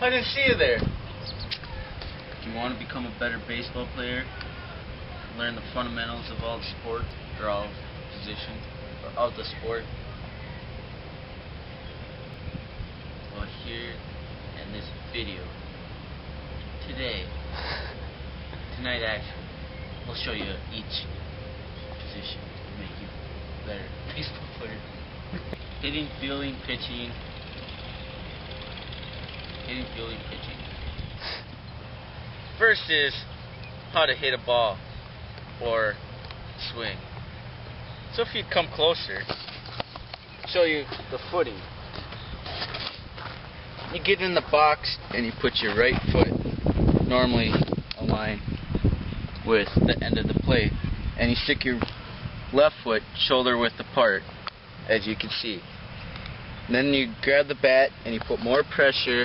I didn't see you there. If you want to become a better baseball player, learn the fundamentals of all the sport, or all positions, or of the sport. Well, here in this video, tonight actually, we'll show you each position to make you a better baseball player. Hitting, fielding, pitching. Hitting, fielding, pitching. First is how to hit a ball or swing. So if you'd come closer, show you the footing. You get in the box and you put your right foot normally aligned with the end of the plate, and you stick your left foot shoulder width apart, as you can see. And then you grab the bat and you put more pressure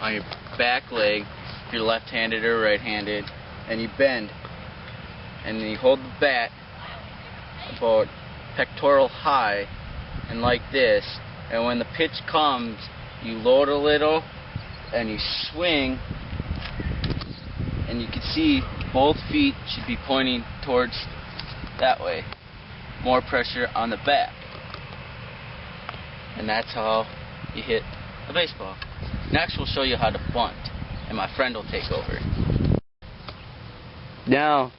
on your back leg, if you're left-handed or right-handed, and you bend, and then you hold the bat about pectoral high and like this, and when the pitch comes you load a little and you swing, and you can see both feet should be pointing towards that way. More pressure on the back, and that's how you hit a baseball. Next we'll show you how to bunt, and my friend will take over. Now,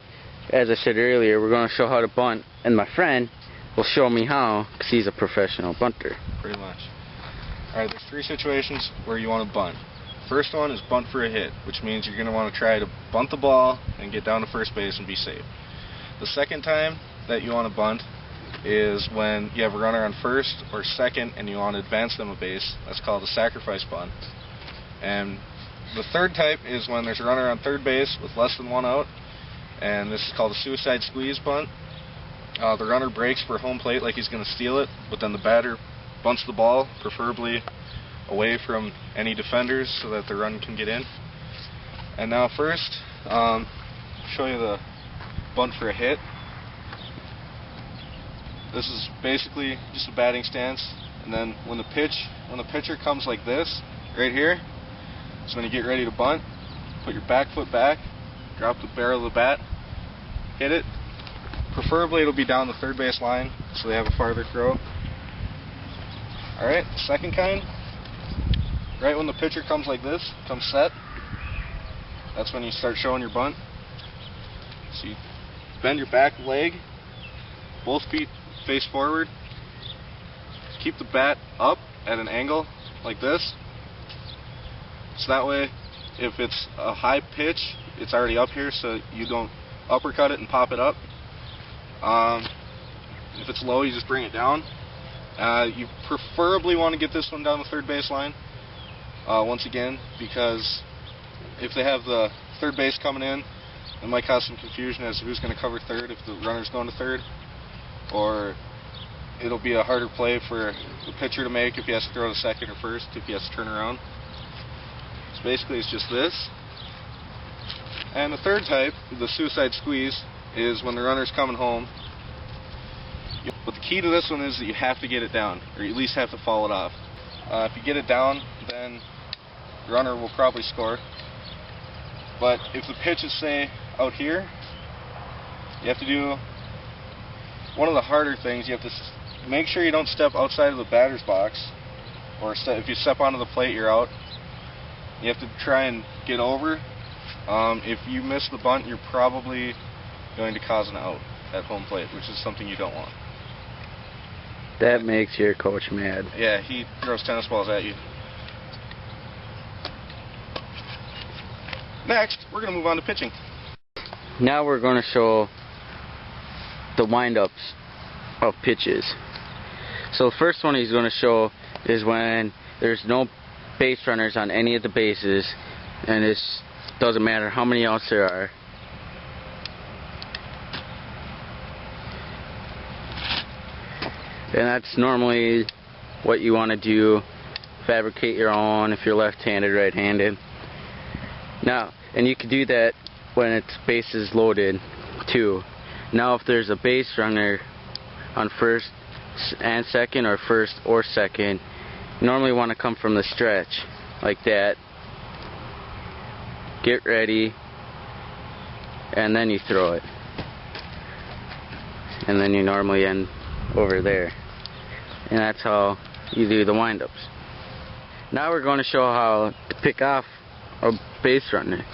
as I said earlier, we're going to show how to bunt, and my friend will show me how, because he's a professional bunter. Pretty much. Alright, there's three situations where you want to bunt. First one is bunt for a hit, which means you're going to want to try to bunt the ball and get down to first base and be safe. The second time that you want to bunt is when you have a runner on first or second and you want to advance them a base. That's called a sacrifice bunt. And the third type is when there's a runner on third base with less than one out, and this is called a suicide squeeze bunt. The runner breaks for home plate like he's going to steal it, but then the batter bunts the ball, preferably away from any defenders so that the run can get in. And now first, show you the bunt for a hit. This is basically just a batting stance, and then when the pitcher comes like this, right here, so when you get ready to bunt, put your back foot back, drop the barrel of the bat, hit it. Preferably it'll be down the third base line so they have a farther throw. Alright, the second kind, right when the pitcher comes like this, comes set, that's when you start showing your bunt. So you bend your back leg, both feet face forward, keep the bat up at an angle like this, so that way if it's a high pitch it's already up here so you don't uppercut it and pop it up. If it's low you just bring it down. You preferably want to get this one down the third base line once again, because if they have the third base coming in, it might cause some confusion as to who's going to cover third if the runner's going to third, or it'll be a harder play for the pitcher to make if he has to throw to second or first if he has to turn around. So basically it's just this. And the third type, the suicide squeeze, is when the runner's coming home. But the key to this one is that you have to get it down, or you at least have to fall it off. If you get it down, then the runner will probably score. But if the pitch is, say, out here, you have to do one of the harder things. You have to make sure you don't step outside of the batter's box, or if you step onto the plate, you're out. You have to try and get over. If you miss the bunt, you're probably going to cause an out at home plate, which is something you don't want. That makes your coach mad. Yeah, he throws tennis balls at you. Next, we're going to move on to pitching. Now we're going to show the wind-ups of pitches. So the first one he's going to show is when there's no base runners on any of the bases, and it doesn't matter how many outs there are. And that's normally what you want to do. Fabricate your own if you're left-handed, right-handed. Now, and you can do that when it's bases loaded too. Now if there's a base runner on first and second, or first or second, you normally want to come from the stretch like that get ready, and then you throw it. And then you normally end over there. And that's how you do the windups. Now we're going to show how to pick off a base runner.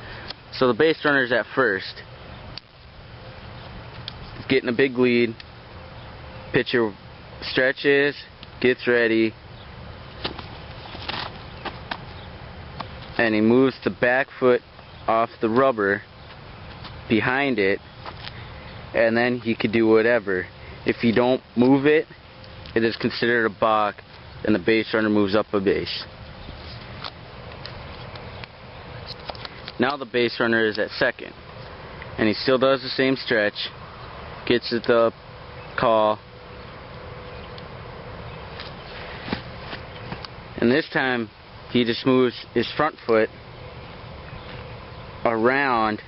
So the base runner is at first. Getting a big lead. Pitcher stretches, gets ready, and he moves the back foot off the rubber behind it, and then he could do whatever. If you don't move it, it is considered a balk, and the base runner moves up a base. Now the base runner is at second, and he still does the same stretch, gets at the call, and this time he just moves his front foot around.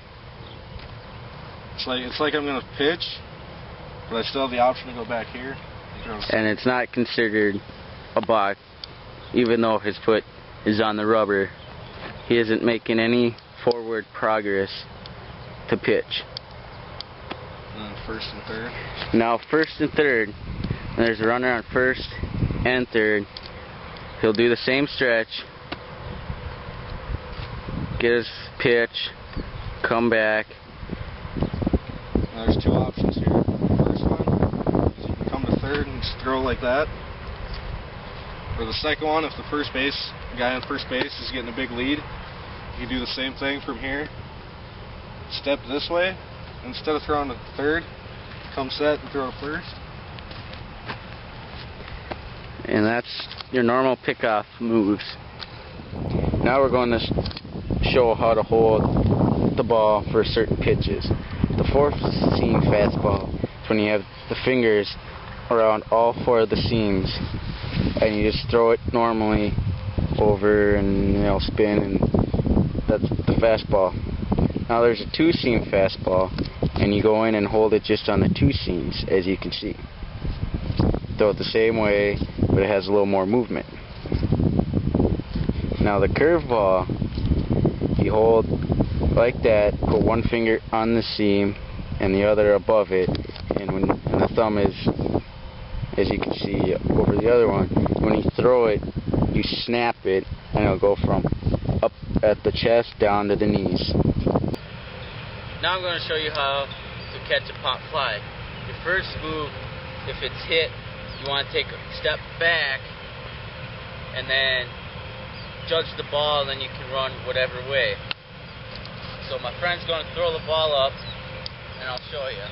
It's like I'm going to pitch, but I still have the option to go back here. And it's not considered a balk, even though his foot is on the rubber. He isn't making any forward progress to pitch. And first and third. Now first and third, and there's a runner on first and third. He'll do the same stretch, get his pitch, come back. Now there's two options here. The first one is you can come to third and just throw like that. Or the second one, if the guy on first base is getting a big lead, you do the same thing from here. Step this way. Instead of throwing to third, come set and throw first. And that's your normal pickoff moves. Now we're going to show how to hold the ball for certain pitches. The fourth seam fastball is when you have the fingers around all four of the seams, and you just throw it normally over and spin, and that's the fastball. Now there's a two seam fastball, and you go in and hold it just on the two seams, as you can see. Throw it the same way, but it has a little more movement. Now the curveball, you hold like that, put one finger on the seam and the other above it, and the thumb is, as you can see, over the other one. When you throw it, you snap it, and it'll go from up at the chest down to the knees. Now I'm going to show you how to catch a pop fly. Your first move, if it's hit, you want to take a step back and then judge the ball, and then you can run whatever way. So my friend's going to throw the ball up, and I'll show you.